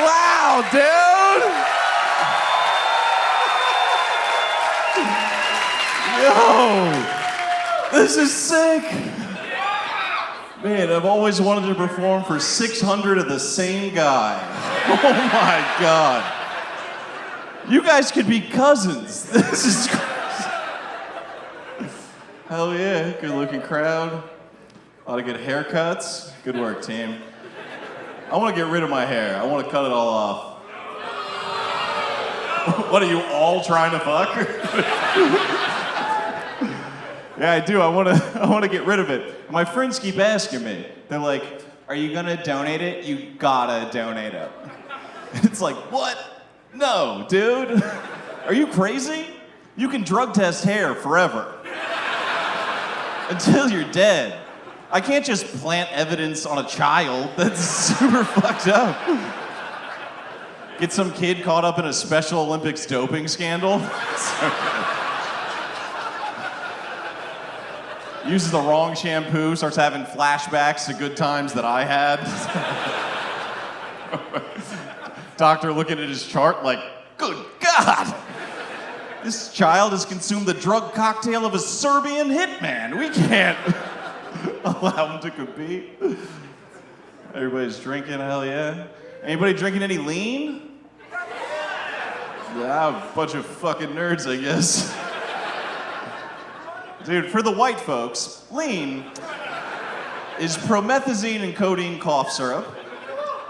loud, dude! Yo! This is sick! Man, I've always wanted to perform for 600 of the same guy. Oh my God. You guys could be cousins. This is crazy. Hell yeah, good looking crowd. A lot of good haircuts. Good work, team. I want to get rid of my hair. I want to cut it all off. What, are you all trying to fuck? Yeah, I do. I want to get rid of it. My friends keep asking me. They're like, "Are you gonna donate it? You gotta donate it." It's like, what? No, dude. Are you crazy? You can drug test hair forever. Until you're dead. I can't just plant evidence on a child. That's super fucked up. Get some kid caught up in a Special Olympics doping scandal. So uses the wrong shampoo, starts having flashbacks to good times that I had. Doctor looking at his chart like, good God! This child has consumed the drug cocktail of a Serbian hitman. We can't allow him to compete. Everybody's drinking, hell yeah. Anybody drinking any lean? Yeah, a bunch of fucking nerds, I guess. Dude, for the white folks, lean is promethazine and codeine cough syrup,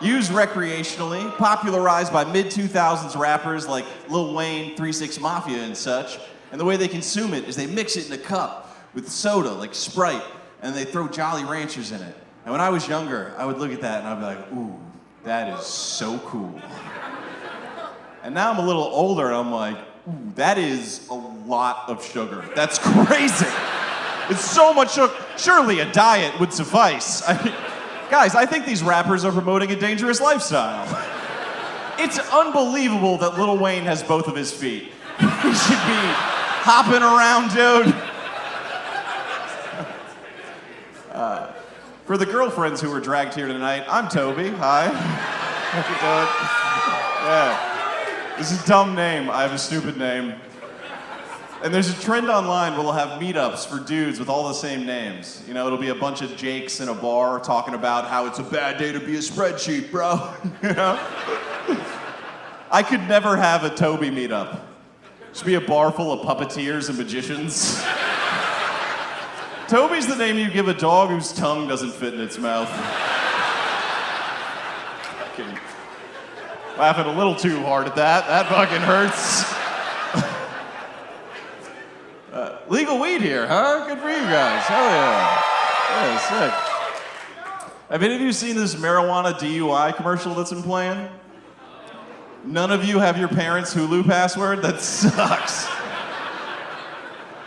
used recreationally, popularized by mid-2000s rappers like Lil Wayne, 3 6 Mafia and such. And the way they consume it is they mix it in a cup with soda, like Sprite, and they throw Jolly Ranchers in it. And when I was younger, I would look at that and I'd be like, ooh, that is so cool. And now I'm a little older and I'm like, ooh, that is a lot of sugar. That's crazy. It's so much sugar. Surely a diet would suffice. Guys, I think these rappers are promoting a dangerous lifestyle. It's unbelievable that Lil Wayne has both of his feet. He should be hopping around, dude. For the girlfriends who were dragged here tonight, I'm Toby. Hi. How you doing? Yeah. This is a dumb name. I have a stupid name. And there's a trend online where we'll have meetups for dudes with all the same names. You know, it'll be a bunch of Jakes in a bar talking about how it's a bad day to be a spreadsheet, bro. You know? I could never have a Toby meetup. Just be a bar full of puppeteers and magicians. Toby's the name you give a dog whose tongue doesn't fit in its mouth. Fucking laughing a little too hard at that. That fucking hurts. Legal weed here, huh? Good for you guys. Hell yeah. Yeah, sick. Have any of you seen this marijuana DUI commercial that's been playing? None of you have your parents' Hulu password? That sucks.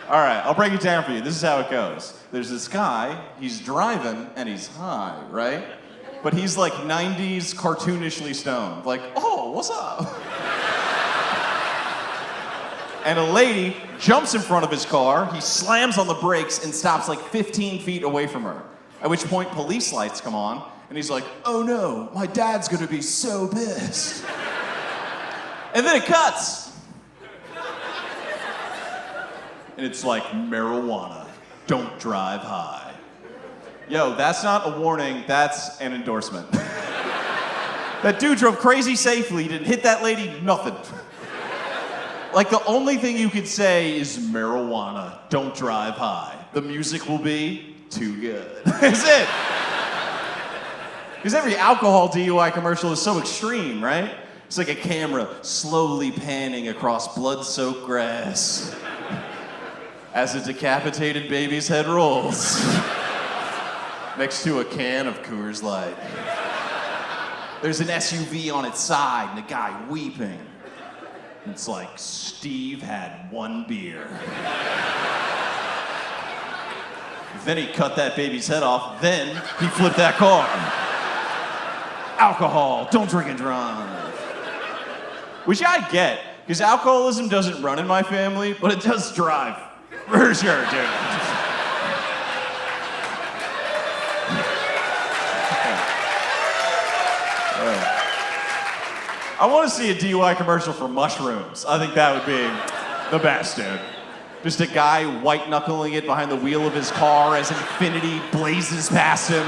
All right, I'll break it down for you. This is how it goes. There's this guy, he's driving and he's high, right? But he's like 90s cartoonishly stoned. Like, oh, what's up? And a lady jumps in front of his car, he slams on the brakes and stops like 15 feet away from her. At which point police lights come on and he's like, oh no, my dad's gonna be so pissed. And then it cuts. And it's like, marijuana, don't drive high. Yo, that's not a warning, that's an endorsement. That dude drove crazy safely, didn't hit that lady, nothing. Like the only thing you could say is marijuana, don't drive high. The music will be too good. That's it. Because every alcohol DUI commercial is so extreme, right? It's like a camera slowly panning across blood-soaked grass as a decapitated baby's head rolls next to a can of Coors Light. There's an SUV on its side and a guy weeping. It's like Steve had one beer. Then he cut that baby's head off, then he flipped that car. Alcohol, don't drink and drive. Which I get, because alcoholism doesn't run in my family, but it does drive. For sure, dude. I want to see a DUI commercial for mushrooms. I think that would be the best, dude. Just a guy white-knuckling it behind the wheel of his car as infinity blazes past him.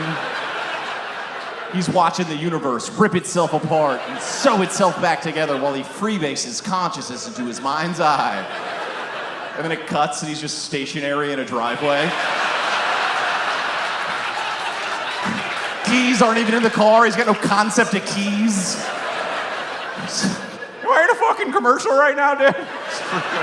He's watching the universe rip itself apart and sew itself back together while he freebases consciousness into his mind's eye. And then it cuts and he's just stationary in a driveway. Keys aren't even in the car. He's got no concept of keys. Am I in a fucking commercial right now, dude? Just freaking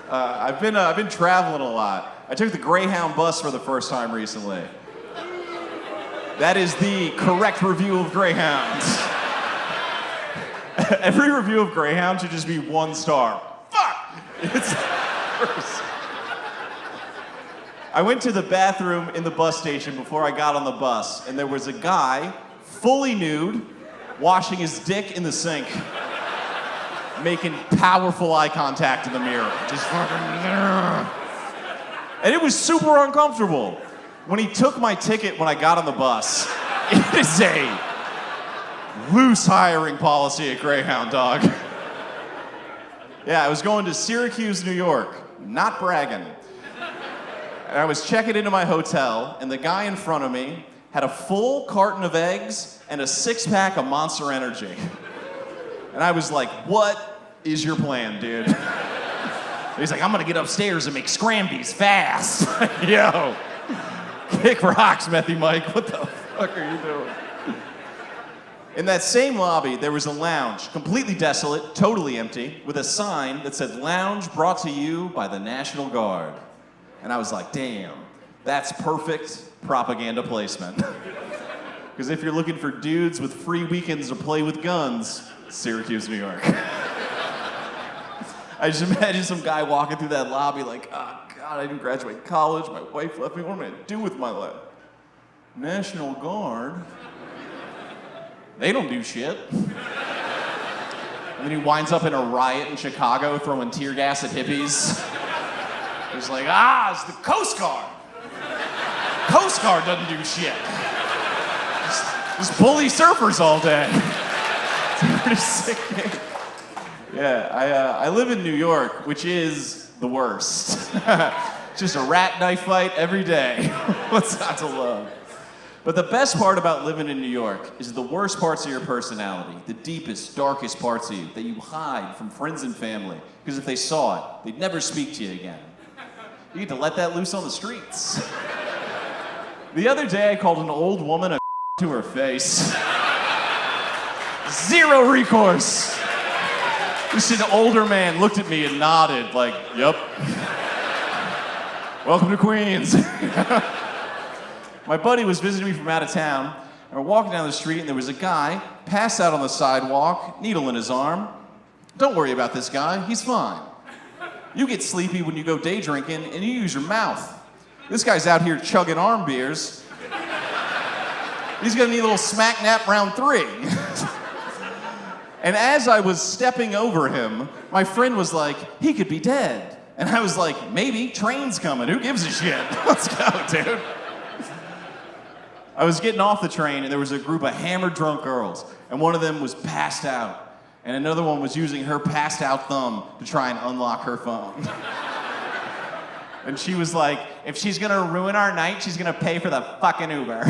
out. I've been traveling a lot. I took the Greyhound bus for the first time recently. That is the correct review of Greyhound. Every review of Greyhound should just be 1 star. Fuck! It's worse. I went to the bathroom in the bus station before I got on the bus, and there was a guy, fully nude, washing his dick in the sink, making powerful eye contact in the mirror. Just fucking... And it was super uncomfortable. When he took my ticket when I got on the bus, it is a loose hiring policy at Greyhound, dog. Yeah, I was going to Syracuse, New York, not bragging. And I was checking into my hotel, and the guy in front of me had a full carton of eggs and a 6-pack of Monster Energy. And I was like, what is your plan, dude? He's like, I'm gonna get upstairs and make scrambies fast. Yo, kick rocks, Methy Mike. What the fuck are you doing? In that same lobby, there was a lounge, completely desolate, totally empty, with a sign that said, "Lounge brought to you by the National Guard." And I was like, damn, that's perfect propaganda placement. Because if you're looking for dudes with free weekends to play with guns, Syracuse, New York. I just imagine some guy walking through that lobby like, oh God, I didn't graduate college, my wife left me, what am I gonna do with my life? National Guard? They don't do shit. And then he winds up in a riot in Chicago throwing tear gas at hippies. He's like, it's the Coast Guard. Coast Guard doesn't do shit. Just bully surfers all day. It's a pretty sick game. Yeah, I live in New York, which is the worst. Just a rat knife fight every day. What's not to love? But the best part about living in New York is the worst parts of your personality, the deepest, darkest parts of you that you hide from friends and family, because if they saw it, they'd never speak to you again. You get to let that loose on the streets. The other day, I called an old woman a to her face. Zero recourse. Just an older man looked at me and nodded, like, yep. Welcome to Queens. My buddy was visiting me from out of town, and we're walking down the street, and there was a guy passed out on the sidewalk, needle in his arm. Don't worry about this guy, he's fine. You get sleepy when you go day drinking, and you use your mouth. This guy's out here chugging arm beers. He's gonna need a little smack nap round 3. And as I was stepping over him, my friend was like, he could be dead. And I was like, maybe, train's coming, who gives a shit? Let's go, dude. I was getting off the train, and there was a group of hammered drunk girls, and one of them was passed out, and another one was using her passed out thumb to try and unlock her phone. And she was like, if she's gonna ruin our night, she's gonna pay for the fucking Uber.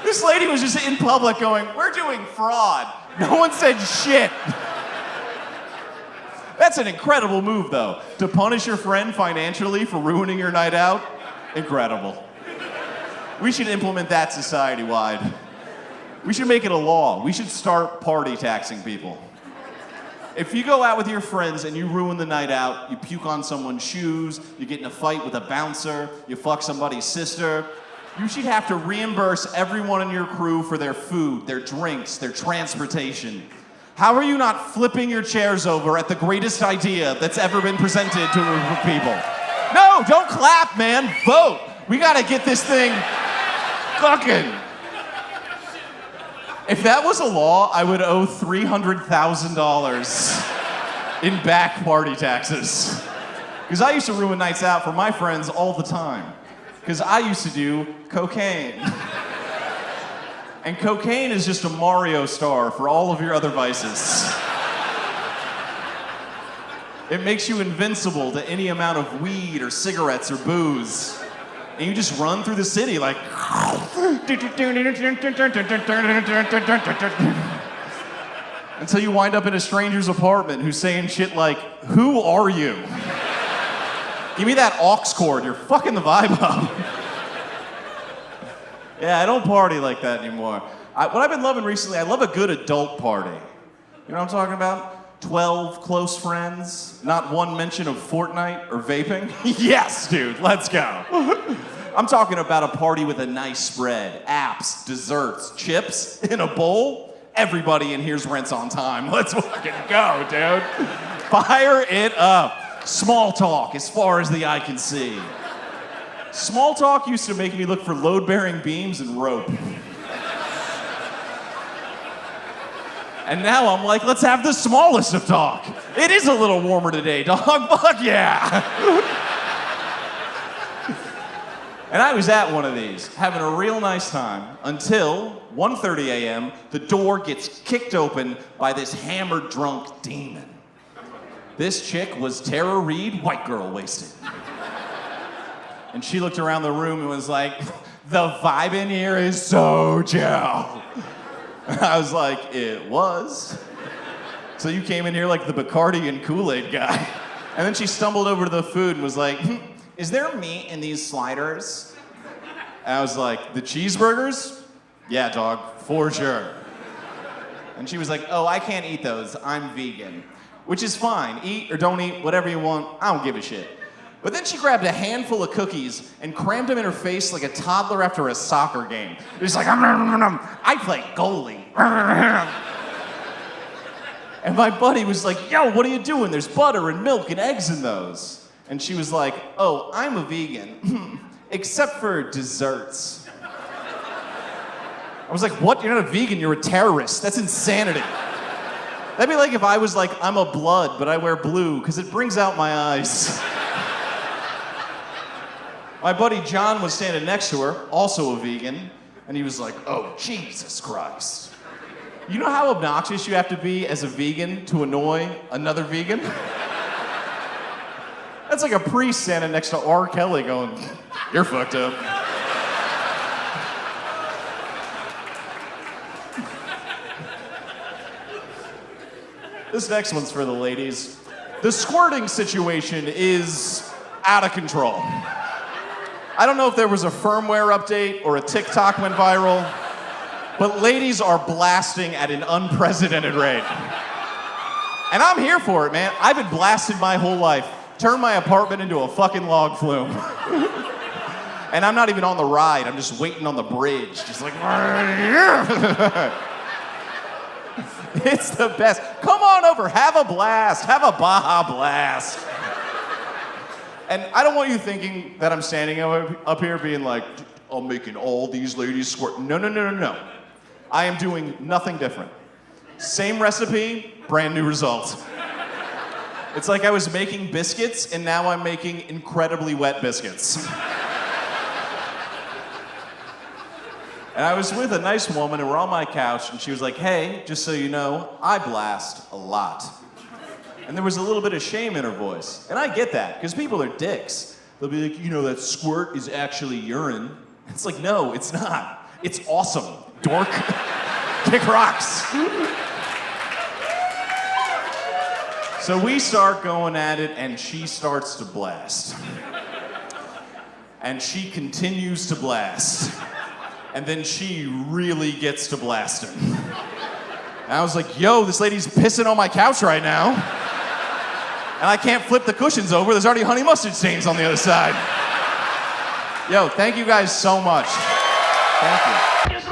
This lady was just in public going, we're doing fraud. No one said shit. That's an incredible move, though. To punish your friend financially for ruining your night out, incredible. We should implement that society-wide. We should make it a law. We should start party taxing people. If you go out with your friends and you ruin the night out, you puke on someone's shoes, you get in a fight with a bouncer, you fuck somebody's sister, you should have to reimburse everyone in your crew for their food, their drinks, their transportation. How are you not flipping your chairs over at the greatest idea that's ever been presented to a group of people? No, don't clap, man. Vote. We gotta get this thing fucking. If that was a law, I would owe $300,000 in back party taxes. Because I used to ruin nights out for my friends all the time. because I used to do cocaine. And cocaine is just a Mario star for all of your other vices. It makes you invincible to any amount of weed or cigarettes or booze. And you just run through the city like... until you wind up in a stranger's apartment who's saying shit like, "Who are you? Give me that aux cord, you're fucking the vibe up." Yeah, I don't party like that anymore. What I've been loving recently, I love a good adult party. You know what I'm talking about? 12 close friends, not one mention of Fortnite or vaping. Yes, dude, let's go. I'm talking about a party with a nice spread, apps, desserts, chips in a bowl. Everybody in here's rent's on time. Let's fucking go, dude. Fire it up. Small talk as far as the eye can see. Small talk used to make me look for load-bearing beams and rope. And now I'm like, let's have the smallest of talk. It is a little warmer today, dog. Fuck yeah. And I was at one of these, having a real nice time, until 1:30 a.m., the door gets kicked open by this hammered drunk demon. This chick was Tara Reid, white girl wasted. And she looked around the room and was like, "The vibe in here is so chill." And I was like, "It was. So you came in here like the Bacardi and Kool-Aid guy." And then she stumbled over to the food and was like, "Is there meat in these sliders?" And I was like, "The cheeseburgers? Yeah, dog, for sure." And she was like, "Oh, I can't eat those. I'm vegan." Which is fine. Eat or don't eat, whatever you want. I don't give a shit. But then she grabbed a handful of cookies and crammed them in her face like a toddler after a soccer game. It was like, "I play goalie." And my buddy was like, "Yo, what are you doing? There's butter and milk and eggs in those." And she was like, "Oh, I'm a vegan, except for desserts." I was like, "What? You're not a vegan, you're a terrorist. That's insanity." That'd be like if I was like, "I'm a blood, but I wear blue because it brings out my eyes." My buddy John was standing next to her, also a vegan, and he was like, "Oh, Jesus Christ. You know how obnoxious you have to be as a vegan to annoy another vegan?" That's like a priest standing next to R. Kelly going, "You're fucked up." This next one's for the ladies. The squirting situation is out of control. I don't know if there was a firmware update or a TikTok went viral, but ladies are blasting at an unprecedented rate. And I'm here for it, man. I've been blasted my whole life. Turned my apartment into a fucking log flume. And I'm not even on the ride. I'm just waiting on the bridge. Just like... It's the best. Come on over. Have a blast. Have a Baja blast. And I don't want you thinking that I'm standing up here being like, "I'm making all these ladies squirt." No, no, no, no, no. I am doing nothing different. Same recipe, brand new results. It's like I was making biscuits and now I'm making incredibly wet biscuits. And I was with a nice woman and we're on my couch and she was like, "Hey, just so you know, I blast a lot." And there was a little bit of shame in her voice. And I get that, because people are dicks. They'll be like, "You know, that squirt is actually urine." It's like, no, it's not. It's awesome, dork. Kick rocks. So we start going at it and she starts to blast. And she continues to blast. And then she really gets to blasting. And I was like, "Yo, this lady's pissing on my couch right now. And I can't flip the cushions over. There's already honey mustard stains on the other side." Yo, thank you guys so much. Thank you.